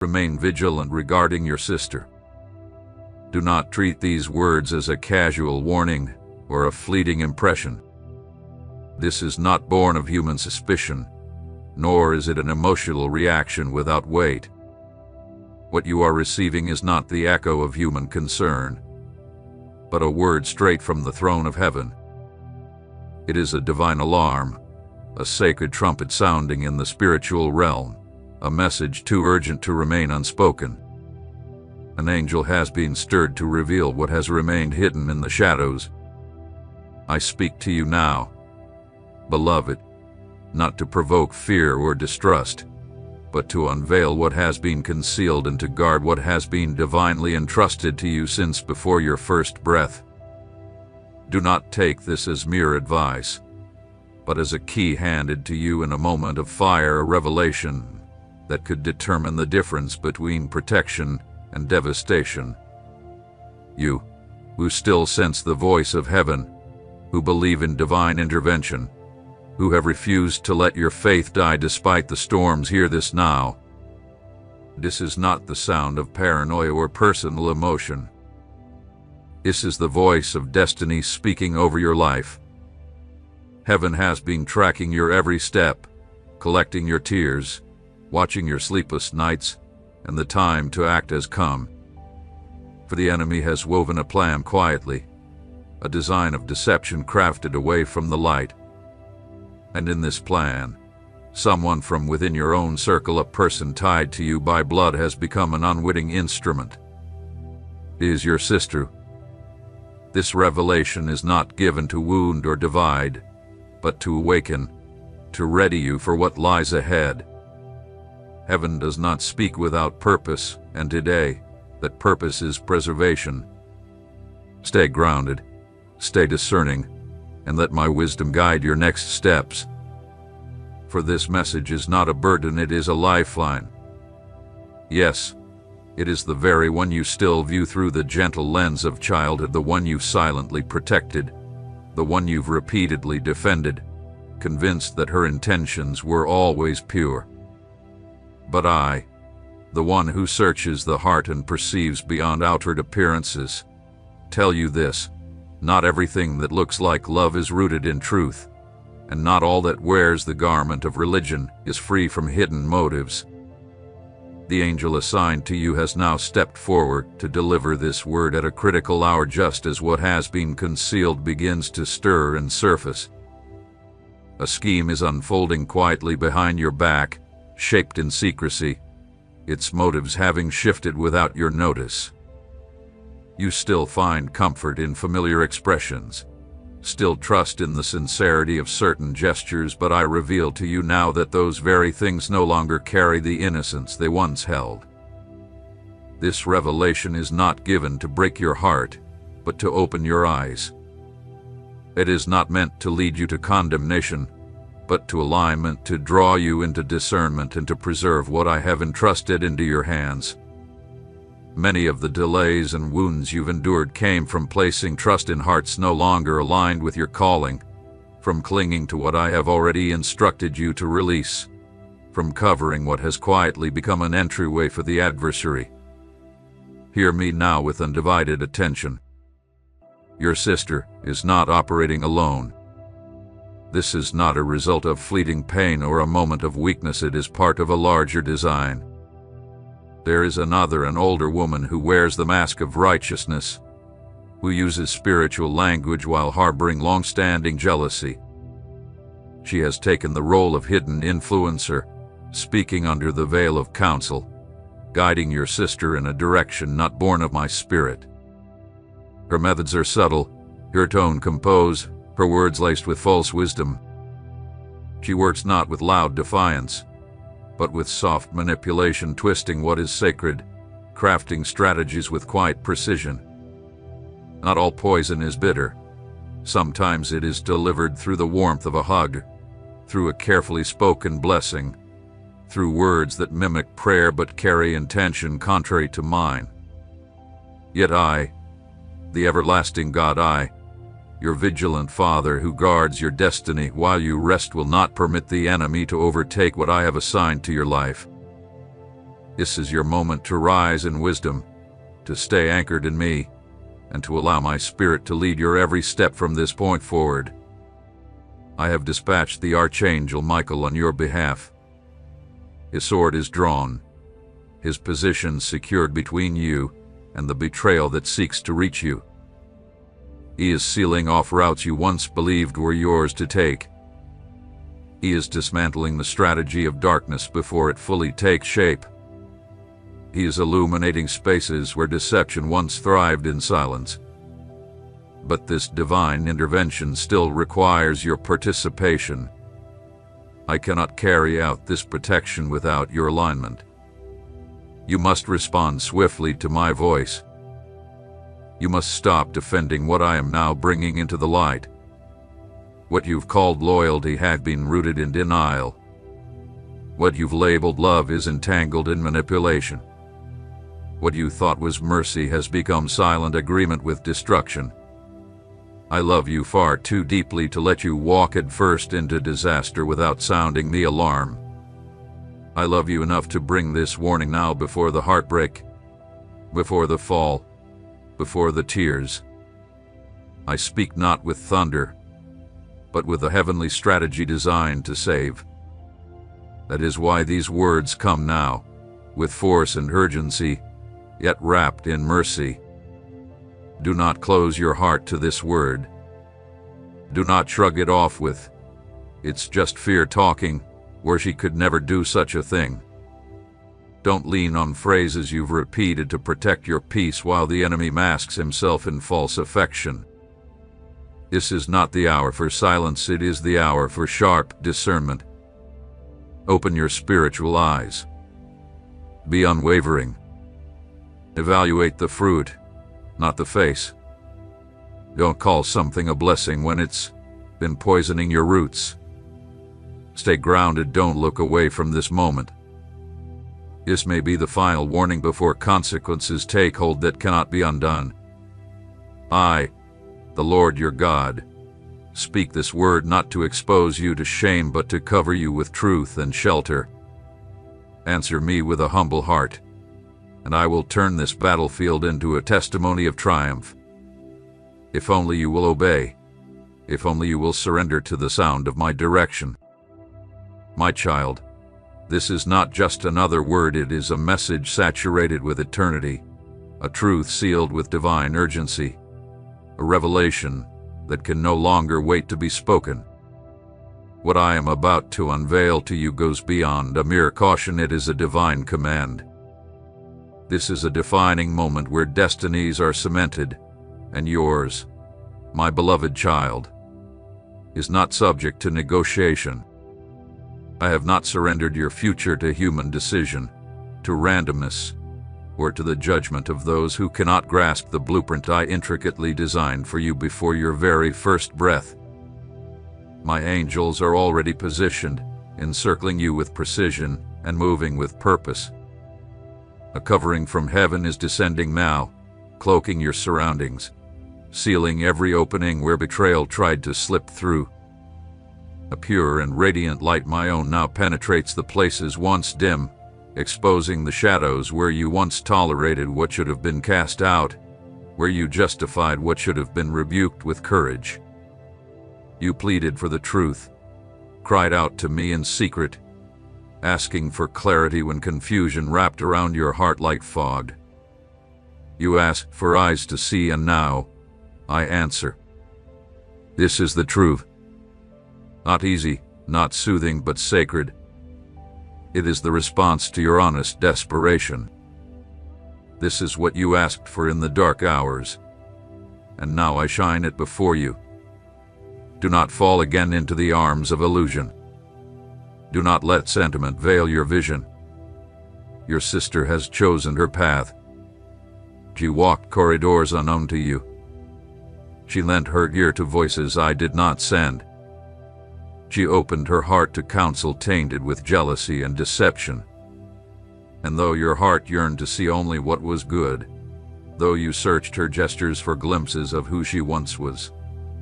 Remain vigilant regarding your sister. Do not treat these words as a casual warning or a fleeting impression. This is not born of human suspicion, nor is it an emotional reaction without weight. What you are receiving is not the echo of human concern, but a word straight from the throne of heaven. It is a divine alarm, a sacred trumpet sounding in the spiritual realm, a message too urgent to remain unspoken. An angel has been stirred to reveal what has remained hidden in the shadows. I speak to you now, beloved, not to provoke fear or distrust, but to unveil what has been concealed and to guard what has been divinely entrusted to you since before your first breath. Do not take this as mere advice, but as a key handed to you in a moment of fire, a revelation that could determine the difference between protection and devastation. You, who still sense the voice of heaven, who believe in divine intervention, who have refused to let your faith die despite the storms, hear this now. This is not the sound of paranoia or personal emotion. This is the voice of destiny speaking over your life. Heaven has been tracking your every step, collecting your tears, watching your sleepless nights, and the time to act has come. For the enemy has woven a plan quietly, a design of deception crafted away from the light. And in this plan, someone from within your own circle, a person tied to you by blood, has become an unwitting instrument. It is your sister. This revelation is not given to wound or divide, but to awaken, to ready you for what lies ahead. Heaven does not speak without purpose, and today, that purpose is preservation. Stay grounded, stay discerning, and let my wisdom guide your next steps. For this message is not a burden, it is a lifeline. Yes, it is the very one you still view through the gentle lens of childhood, the one you've silently protected, the one you've repeatedly defended, convinced that her intentions were always pure. But I, the one who searches the heart and perceives beyond outward appearances, tell you this: not everything that looks like love is rooted in truth, and not all that wears the garment of religion is free from hidden motives. The angel assigned to you has now stepped forward to deliver this word at a critical hour, just as what has been concealed begins to stir and surface. A scheme is unfolding quietly behind your back, shaped in secrecy, its motives having shifted without your notice. You still find comfort in familiar expressions, still trust in the sincerity of certain gestures, but I reveal to you now that those very things no longer carry the innocence they once held. This revelation is not given to break your heart, but to open your eyes. It is not meant to lead you to condemnation, but to alignment, to draw you into discernment and to preserve what I have entrusted into your hands. Many of the delays and wounds you've endured came from placing trust in hearts no longer aligned with your calling, from clinging to what I have already instructed you to release, from covering what has quietly become an entryway for the adversary. Hear me now with undivided attention. Your sister is not operating alone. This is not a result of fleeting pain or a moment of weakness. It is part of a larger design. There is another, an older woman who wears the mask of righteousness, who uses spiritual language while harboring long-standing jealousy. She has taken the role of hidden influencer, speaking under the veil of counsel, guiding your sister in a direction not born of my spirit. Her methods are subtle, her tone composed, her words laced with false wisdom. She works not with loud defiance, but with soft manipulation, twisting what is sacred, crafting strategies with quiet precision. Not all poison is bitter. Sometimes it is delivered through the warmth of a hug, through a carefully spoken blessing, through words that mimic prayer but carry intention contrary to mine. Yet I, the everlasting God, I, your vigilant Father who guards your destiny while you rest, will not permit the enemy to overtake what I have assigned to your life. This is your moment to rise in wisdom, to stay anchored in me, and to allow my spirit to lead your every step from this point forward. I have dispatched the Archangel Michael on your behalf. His sword is drawn, his position secured between you and the betrayal that seeks to reach you. He is sealing off routes you once believed were yours to take. He is dismantling the strategy of darkness before it fully takes shape. He is illuminating spaces where deception once thrived in silence. But this divine intervention still requires your participation. I cannot carry out this protection without your alignment. You must respond swiftly to my voice. You must stop defending what I am now bringing into the light. What you've called loyalty had been rooted in denial. What you've labeled love is entangled in manipulation. What you thought was mercy has become silent agreement with destruction. I love you far too deeply to let you walk headfirst into disaster without sounding the alarm. I love you enough to bring this warning now before the heartbreak, before the fall, before the tears. I speak not with thunder, but with a heavenly strategy designed to save. That is why these words come now, with force and urgency, yet wrapped in mercy. Do not close your heart to this word. Do not shrug it off with, "It's just fear talking," where she could never do such a thing. Don't lean on phrases you've repeated to protect your peace while the enemy masks himself in false affection. This is not the hour for silence, it is the hour for sharp discernment. Open your spiritual eyes. Be unwavering. Evaluate the fruit, not the face. Don't call something a blessing when it's been poisoning your roots. Stay grounded, don't look away from this moment. This may be the final warning before consequences take hold that cannot be undone. I, the Lord your God, speak this word not to expose you to shame but to cover you with truth and shelter. Answer me with a humble heart, and I will turn this battlefield into a testimony of triumph. If only you will obey, if only you will surrender to the sound of my direction. My child, this is not just another word, it is a message saturated with eternity, a truth sealed with divine urgency, a revelation that can no longer wait to be spoken. What I am about to unveil to you goes beyond a mere caution, it is a divine command. This is a defining moment where destinies are cemented, and yours, my beloved child, is not subject to negotiation. I have not surrendered your future to human decision, to randomness, or to the judgment of those who cannot grasp the blueprint I intricately designed for you before your very first breath. My angels are already positioned, encircling you with precision and moving with purpose. A covering from heaven is descending now, cloaking your surroundings, sealing every opening where betrayal tried to slip through. A pure and radiant light, my own, now penetrates the places once dim, exposing the shadows where you once tolerated what should have been cast out, where you justified what should have been rebuked with courage. You pleaded for the truth, cried out to me in secret, asking for clarity when confusion wrapped around your heart like fog. You asked for eyes to see, and now I answer. This is the truth. Not easy, not soothing, but sacred. It is the response to your honest desperation. This is what you asked for in the dark hours, and now I shine it before you. Do not fall again into the arms of illusion. Do not let sentiment veil your vision. Your sister has chosen her path. She walked corridors unknown to you. She lent her ear to voices I did not send. She opened her heart to counsel tainted with jealousy and deception. And though your heart yearned to see only what was good, though you searched her gestures for glimpses of who she once was,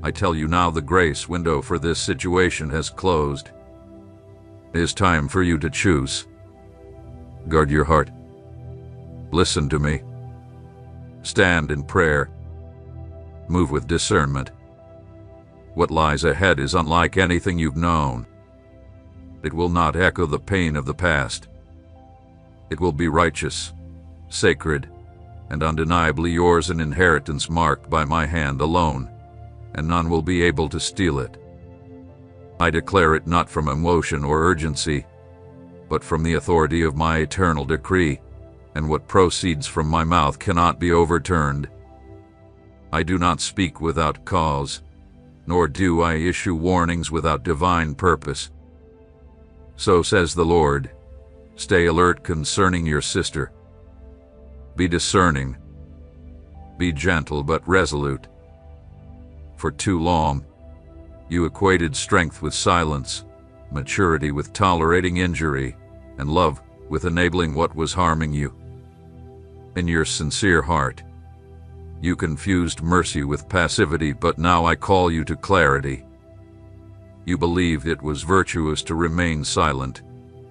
I tell you now the grace window for this situation has closed. It is time for you to choose. Guard your heart, Listen to me. Stand in prayer. Move with discernment. What lies ahead is unlike anything you've known. It will not echo the pain of the past. It will be righteous, sacred, and undeniably yours, an inheritance marked by my hand alone, and none will be able to steal it. I declare it not from emotion or urgency, but from the authority of my eternal decree, and what proceeds from my mouth cannot be overturned. I do not speak without cause, nor do I issue warnings without divine purpose. So says the Lord, stay alert concerning your sister. Be discerning. Be gentle but resolute. For too long, you equated strength with silence, maturity with tolerating injury, and love with enabling what was harming you. In your sincere heart, you confused mercy with passivity, but now I call you to clarity. You believed it was virtuous to remain silent,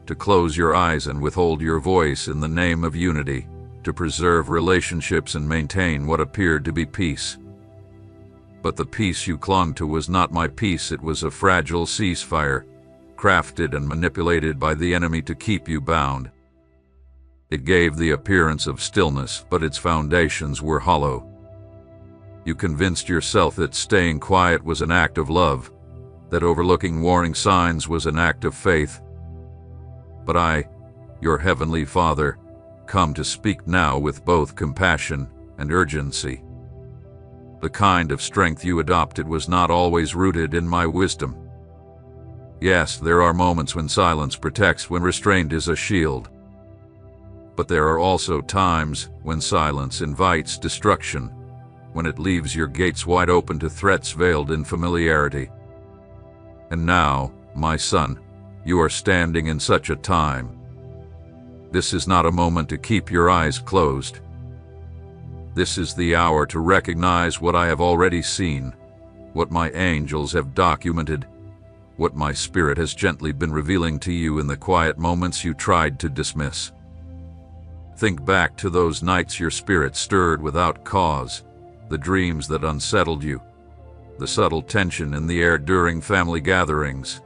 to close your eyes and withhold your voice in the name of unity, to preserve relationships and maintain what appeared to be peace. But the peace you clung to was not my peace. It was a fragile ceasefire, crafted and manipulated by the enemy to keep you bound. It gave the appearance of stillness, but its foundations were hollow. You convinced yourself that staying quiet was an act of love, that overlooking warning signs was an act of faith. But I, your heavenly Father, come to speak now with both compassion and urgency. The kind of strength you adopted was not always rooted in my wisdom. Yes, there are moments when silence protects, when restraint is a shield. But there are also times when silence invites destruction, when it leaves your gates wide open to threats veiled in familiarity. And now, my son, you are standing in such a time. This is not a moment to keep your eyes closed. This is the hour to recognize what I have already seen, what my angels have documented, what my spirit has gently been revealing to you in the quiet moments you tried to dismiss. Think back to those nights your spirit stirred without cause, the dreams that unsettled you, the subtle tension in the air during family gatherings,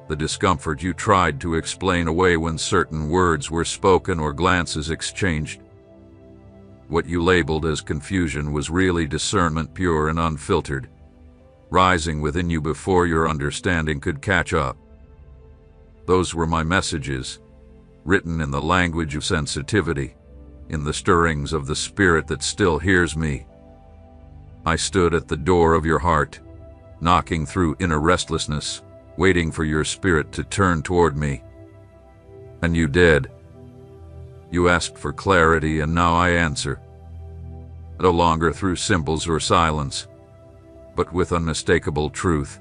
the discomfort you tried to explain away when certain words were spoken or glances exchanged. What you labeled as confusion was really discernment, pure and unfiltered, rising within you before your understanding could catch up. Those were my messages, written in the language of sensitivity, in the stirrings of the spirit that still hears me. I stood at the door of your heart, knocking through inner restlessness, waiting for your spirit to turn toward me. And you did. You asked for clarity, and now I answer. No longer through symbols or silence, but with unmistakable truth.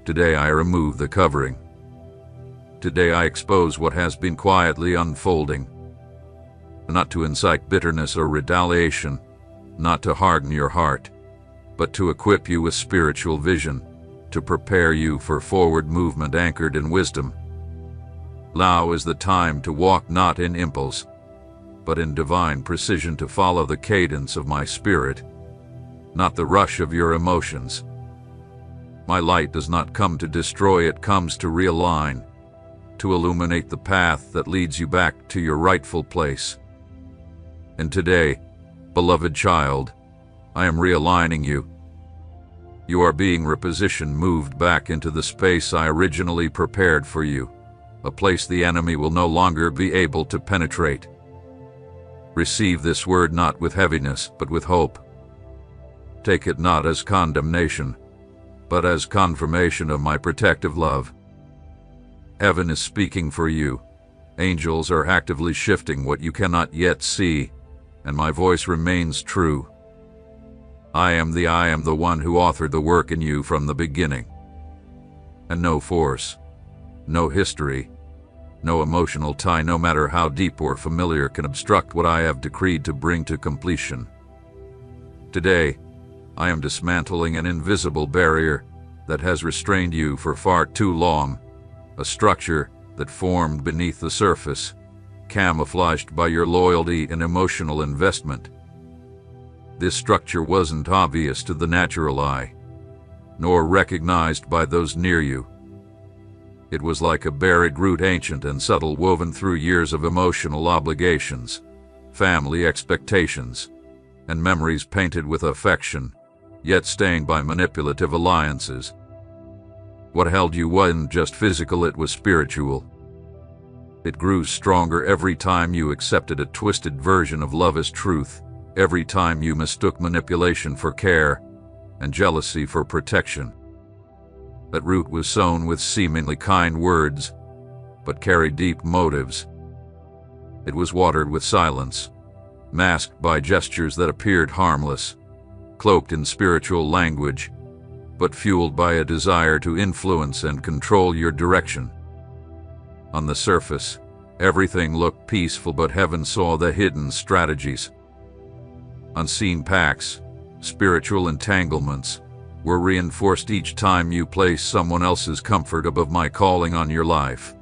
Today I remove the covering. Today I expose what has been quietly unfolding, not to incite bitterness or retaliation, not to harden your heart, but to equip you with spiritual vision, to prepare you for forward movement anchored in wisdom. Now is the time to walk not in impulse, but in divine precision, to follow the cadence of my spirit, not the rush of your emotions. My light does not come to destroy, it comes to realign, to illuminate the path that leads you back to your rightful place. And today, beloved child, I am realigning you. You are being repositioned, moved back into the space I originally prepared for you, a place the enemy will no longer be able to penetrate. Receive this word not with heaviness, but with hope. Take it not as condemnation, but as confirmation of my protective love. Heaven is speaking for you. Angels are actively shifting what you cannot yet see, and my voice remains true. I am the one who authored the work in you from the beginning. And no force, no history, no emotional tie, no matter how deep or familiar, can obstruct what I have decreed to bring to completion. Today, I am dismantling an invisible barrier that has restrained you for far too long, a structure that formed beneath the surface, camouflaged by your loyalty and emotional investment. This structure wasn't obvious to the natural eye, nor recognized by those near you. It was like a buried root, ancient and subtle, woven through years of emotional obligations, family expectations, and memories painted with affection, yet stained by manipulative alliances. What held you wasn't just physical, it was spiritual. It grew stronger every time you accepted a twisted version of love as truth, every time you mistook manipulation for care and jealousy for protection. That root was sown with seemingly kind words, but carried deep motives. It was watered with silence, masked by gestures that appeared harmless, cloaked in spiritual language, but fueled by a desire to influence and control your direction. On the surface, everything looked peaceful, but heaven saw the hidden strategies. Unseen pacts, spiritual entanglements, were reinforced each time you placed someone else's comfort above my calling on your life.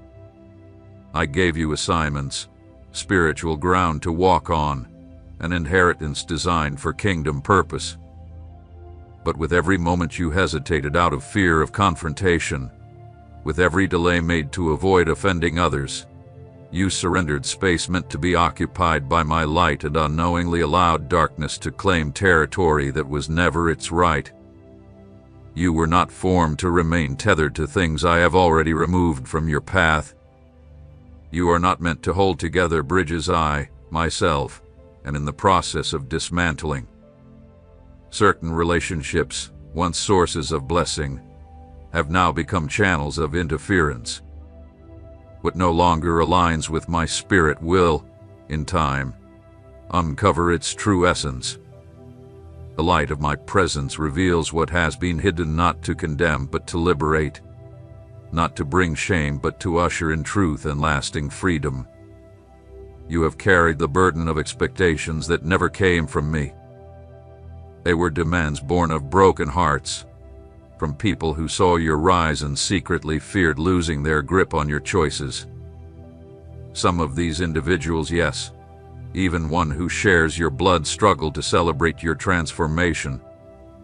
I gave you assignments, spiritual ground to walk on, an inheritance designed for kingdom purpose. But with every moment you hesitated out of fear of confrontation, with every delay made to avoid offending others, you surrendered space meant to be occupied by my light and unknowingly allowed darkness to claim territory that was never its right. You were not formed to remain tethered to things I have already removed from your path. You are not meant to hold together bridges I, myself, and in the process of dismantling. Certain relationships, once sources of blessing, have now become channels of interference. What no longer aligns with my spirit will, in time, uncover its true essence. The light of my presence reveals what has been hidden, not to condemn but to liberate, not to bring shame but to usher in truth and lasting freedom. You have carried the burden of expectations that never came from me. They were demands born of broken hearts, from people who saw your rise and secretly feared losing their grip on your choices. Some of these individuals, yes, even one who shares your blood, struggled to celebrate your transformation,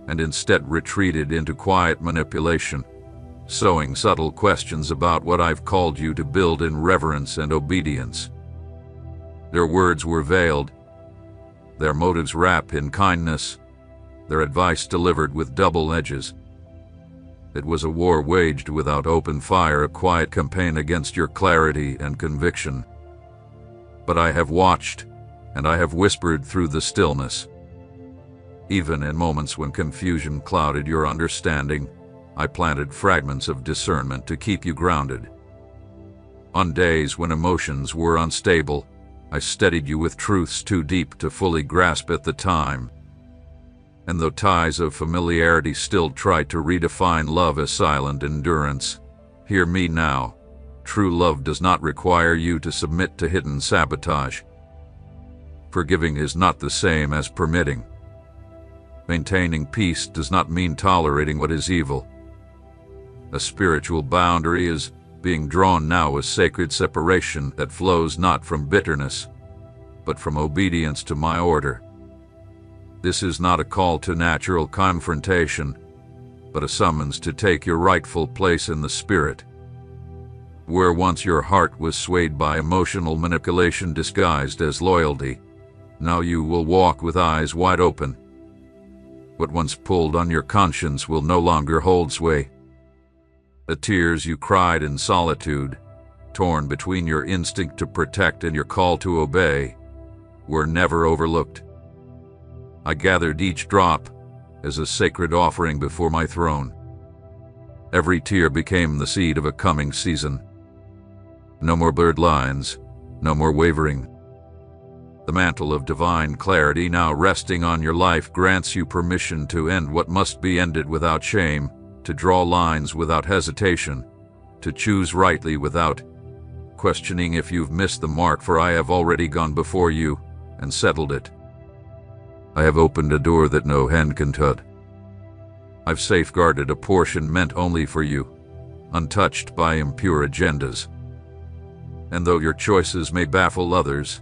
and instead retreated into quiet manipulation, sowing subtle questions about what I've called you to build in reverence and obedience. Their words were veiled, their motives wrapped in kindness, their advice delivered with double edges. It was a war waged without open fire, a quiet campaign against your clarity and conviction. But I have watched, and I have whispered through the stillness. Even in moments when confusion clouded your understanding, I planted fragments of discernment to keep you grounded. On days when emotions were unstable, I steadied you with truths too deep to fully grasp at the time. And though ties of familiarity still tried to redefine love as silent endurance, hear me now. True love does not require you to submit to hidden sabotage. Forgiving is not the same as permitting. Maintaining peace does not mean tolerating what is evil. A spiritual boundary is being drawn now, a sacred separation that flows not from bitterness, but from obedience to my order. This is not a call to natural confrontation, but a summons to take your rightful place in the Spirit. Where once your heart was swayed by emotional manipulation disguised as loyalty, now you will walk with eyes wide open. What once pulled on your conscience will no longer hold sway. The tears you cried in solitude, torn between your instinct to protect and your call to obey, were never overlooked. I gathered each drop as a sacred offering before my throne. Every tear became the seed of a coming season. No more blurred lines, no more wavering. The mantle of divine clarity now resting on your life grants you permission to end what must be ended without shame, to draw lines without hesitation, to choose rightly without questioning if you've missed the mark, for I have already gone before you and settled it. I have opened a door that no hand can shut. I've safeguarded a portion meant only for you, untouched by impure agendas. And though your choices may baffle others,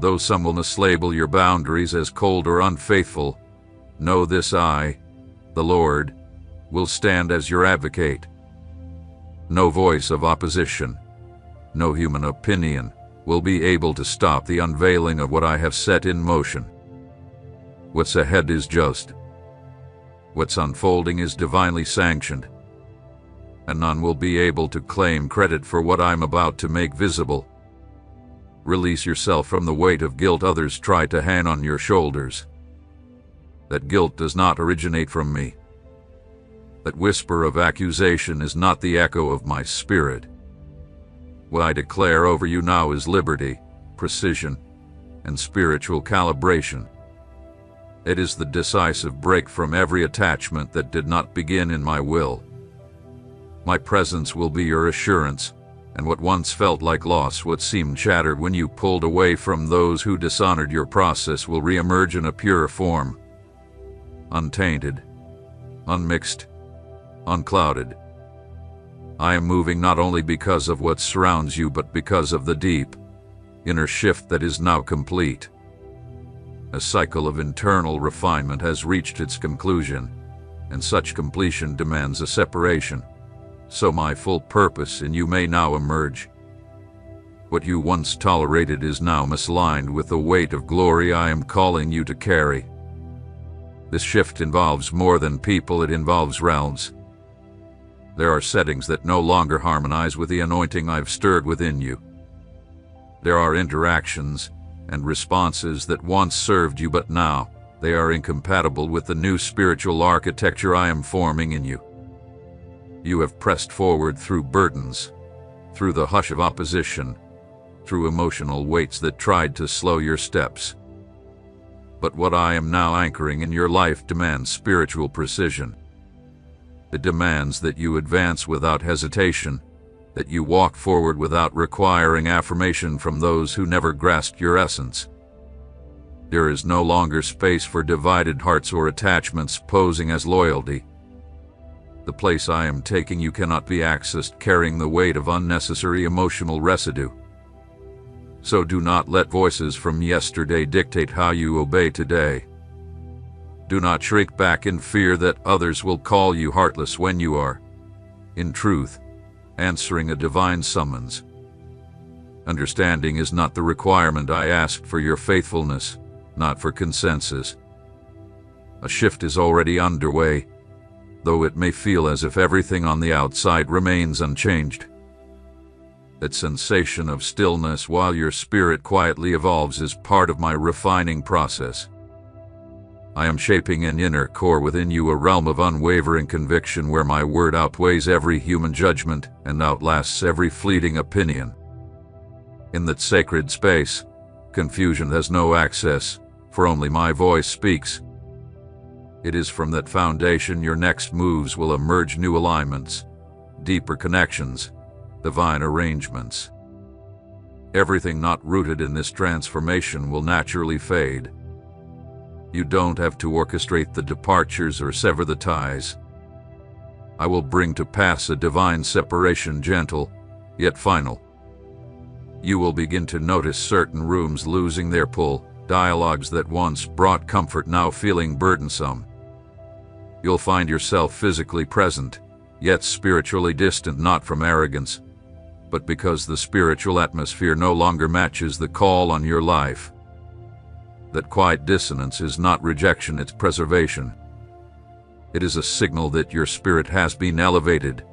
though some will mislabel your boundaries as cold or unfaithful, know this: I, the Lord, will stand as your advocate. No voice of opposition, no human opinion will be able to stop the unveiling of what I have set in motion. What's ahead is just. What's unfolding is divinely sanctioned, and none will be able to claim credit for what I'm about to make visible. Release yourself from the weight of guilt others try to hang on your shoulders. That guilt does not originate from me. That whisper of accusation is not the echo of my spirit. What I declare over you now is liberty, precision, and spiritual calibration. It is the decisive break from every attachment that did not begin in my will. My presence will be your assurance, and what once felt like loss, what seemed shattered when you pulled away from those who dishonored your process, will re-emerge in a pure form. Untainted, unmixed, unclouded. I am moving not only because of what surrounds you, but because of the deep, inner shift that is now complete. A cycle of internal refinement has reached its conclusion, and such completion demands a separation. So my full purpose in you may now emerge. What you once tolerated is now misaligned with the weight of glory I am calling you to carry. This shift involves more than people, it involves realms. There are settings that no longer harmonize with the anointing I've stirred within you. There are interactions and responses that once served you, but now they are incompatible with the new spiritual architecture I am forming in you. You have pressed forward through burdens, through the hush of opposition, through emotional weights that tried to slow your steps. But what I am now anchoring in your life demands spiritual precision. It demands that you advance without hesitation, that you walk forward without requiring affirmation from those who never grasped your essence. There is no longer space for divided hearts or attachments posing as loyalty. The place I am taking you cannot be accessed carrying the weight of unnecessary emotional residue. So do not let voices from yesterday dictate how you obey today. Do not shrink back in fear that others will call you heartless when you are, in truth, answering a divine summons. Understanding is not the requirement. I asked for your faithfulness, not for consensus. A shift is already underway, though it may feel as if everything on the outside remains unchanged. That sensation of stillness while your spirit quietly evolves is part of my refining process. I am shaping an inner core within you, a realm of unwavering conviction where my word outweighs every human judgment and outlasts every fleeting opinion. In that sacred space, confusion has no access, for only my voice speaks. It is from that foundation your next moves will emerge: new alignments, deeper connections, divine arrangements. Everything not rooted in this transformation will naturally fade. You don't have to orchestrate the departures or sever the ties. I will bring to pass a divine separation, gentle, yet final. You will begin to notice certain rooms losing their pull, dialogues that once brought comfort now feeling burdensome. You'll find yourself physically present, yet spiritually distant, not from arrogance, but because the spiritual atmosphere no longer matches the call on your life. That quiet dissonance is not rejection, it's preservation. It is a signal that your spirit has been elevated,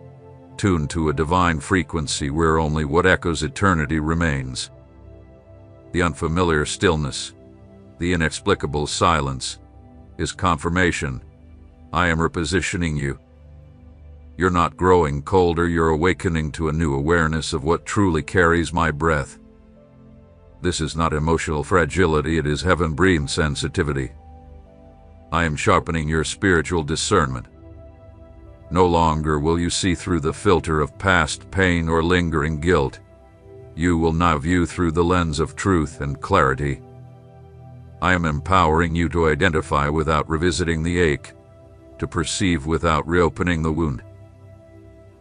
tuned to a divine frequency where only what echoes eternity remains. The unfamiliar stillness, the inexplicable silence, is confirmation. I am repositioning you. You're not growing colder, you're awakening to a new awareness of what truly carries my breath. This is not emotional fragility, it is heaven-breathed sensitivity. I am sharpening your spiritual discernment. No longer will you see through the filter of past pain or lingering guilt. You will now view through the lens of truth and clarity. I am empowering you to identify without revisiting the ache, to perceive without reopening the wound.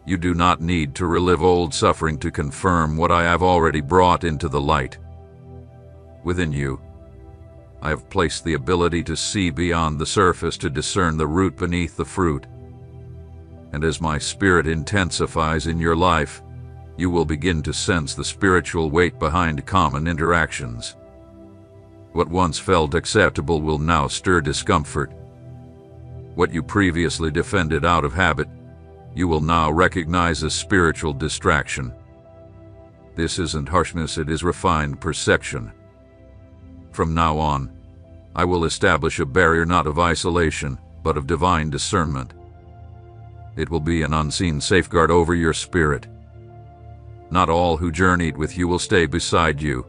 You do not need to relive old suffering to confirm what I have already brought into the light. Within you, I have placed the ability to see beyond the surface, to discern the root beneath the fruit. And as my spirit intensifies in your life, you will begin to sense the spiritual weight behind common interactions. What once felt acceptable will now stir discomfort. What you previously defended out of habit, you will now recognize as spiritual distraction. This isn't harshness, it is refined perception. From now on, I will establish a barrier not of isolation, but of divine discernment. It will be an unseen safeguard over your spirit. Not all who journeyed with you will stay beside you,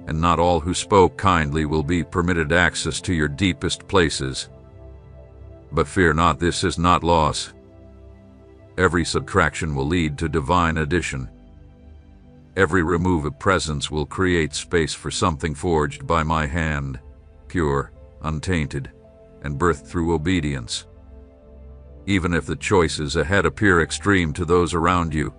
and not all who spoke kindly will be permitted access to your deepest places. But fear not, this is not loss. Every subtraction will lead to divine addition. Every remove of presence will create space for something forged by my hand, pure, untainted, and birthed through obedience. Even if the choices ahead appear extreme to those around you,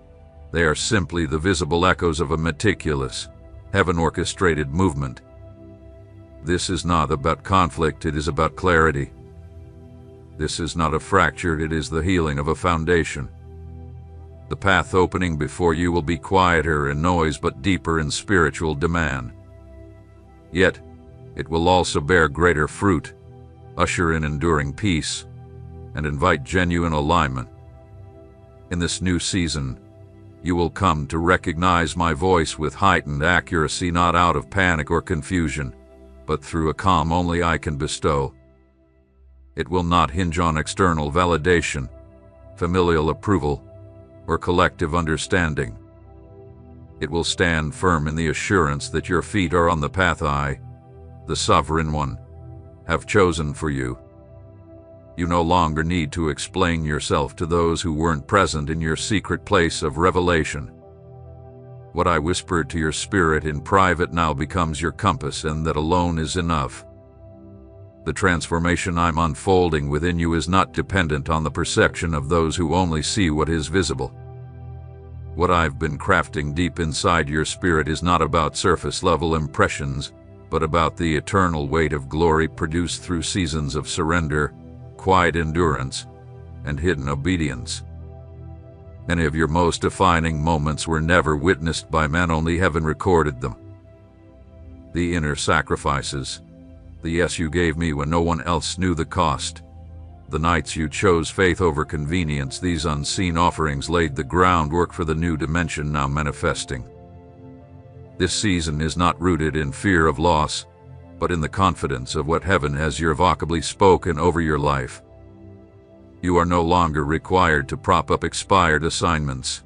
they are simply the visible echoes of a meticulous, heaven-orchestrated movement. This is not about conflict, it is about clarity. This is not a fracture, it is the healing of a foundation. The path opening before you will be quieter in noise but deeper in spiritual demand. Yet, it will also bear greater fruit, usher in enduring peace, and invite genuine alignment. In this new season, you will come to recognize my voice with heightened accuracy, not out of panic or confusion, but through a calm only I can bestow. It will not hinge on external validation, familial approval, or collective understanding. It will stand firm in the assurance that your feet are on the path I, the Sovereign One, have chosen for you. You no longer need to explain yourself to those who weren't present in your secret place of revelation. What I whispered to your spirit in private now becomes your compass, and that alone is enough. The transformation I'm unfolding within you is not dependent on the perception of those who only see what is visible. What I've been crafting deep inside your spirit is not about surface-level impressions, but about the eternal weight of glory produced through seasons of surrender, quiet endurance, and hidden obedience. Many of your most defining moments were never witnessed by men, only heaven recorded them. The inner sacrifices, the yes you gave me when no one else knew the cost, the nights you chose faith over convenience, these unseen offerings laid the groundwork for the new dimension now manifesting. This season is not rooted in fear of loss, but in the confidence of what heaven has irrevocably spoken over your life. You are no longer required to prop up expired assignments.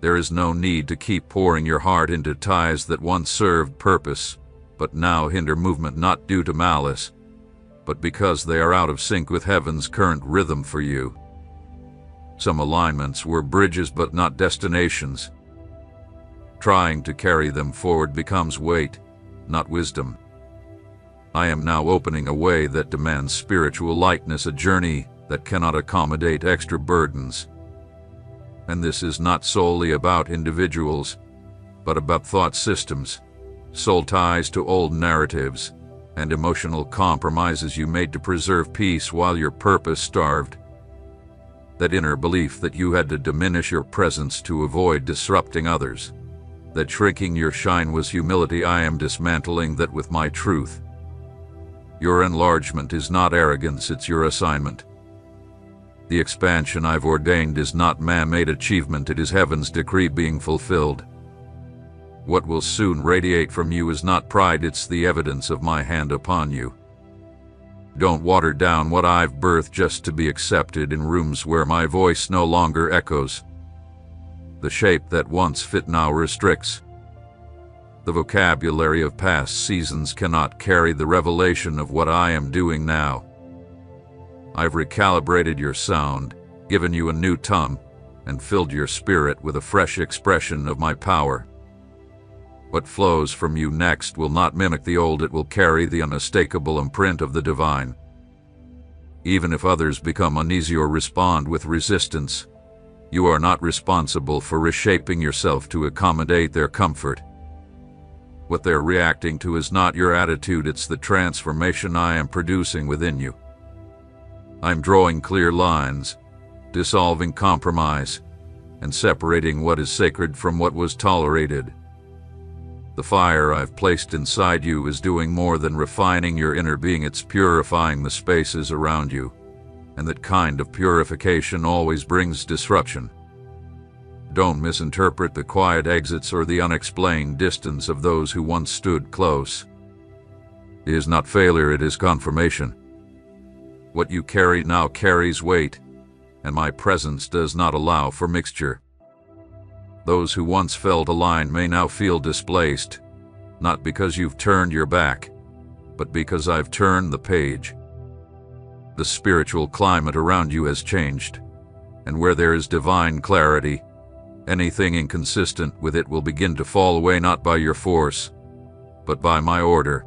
There is no need to keep pouring your heart into ties that once served purpose, but now hinder movement, not due to malice, but because they are out of sync with heaven's current rhythm for you. Some alignments were bridges but not destinations. Trying to carry them forward becomes weight, not wisdom. I am now opening a way that demands spiritual lightness, a journey that cannot accommodate extra burdens. And this is not solely about individuals, but about thought systems, soul ties to old narratives, and emotional compromises you made to preserve peace while your purpose starved. That inner belief that you had to diminish your presence to avoid disrupting others, that shrinking your shine was humility, I am dismantling that with my truth. Your enlargement is not arrogance, it's your assignment. The expansion I've ordained is not man-made achievement, it is heaven's decree being fulfilled. What will soon radiate from you is not pride, it's the evidence of my hand upon you. Don't water down what I've birthed just to be accepted in rooms where my voice no longer echoes. The shape that once fit now restricts. The vocabulary of past seasons cannot carry the revelation of what I am doing now. I've recalibrated your sound, given you a new tongue, and filled your spirit with a fresh expression of my power. What flows from you next will not mimic the old, it will carry the unmistakable imprint of the divine. Even if others become uneasy or respond with resistance, You are not responsible for reshaping yourself to accommodate their comfort. What they're reacting to is not your attitude, it's the transformation I am producing within you. I'm drawing clear lines, dissolving compromise, and separating what is sacred from what was tolerated. The fire I've placed inside you is doing more than refining your inner being, it's purifying the spaces around you, and that kind of purification always brings disruption. Don't misinterpret the quiet exits or the unexplained distance of those who once stood close. It is not failure, it is confirmation. What you carry now carries weight, and my presence does not allow for mixture. Those who once felt aligned may now feel displaced, not because you've turned your back, but because I've turned the page. The spiritual climate around you has changed, and where there is divine clarity, anything inconsistent with it will begin to fall away, not by your force, but by my order.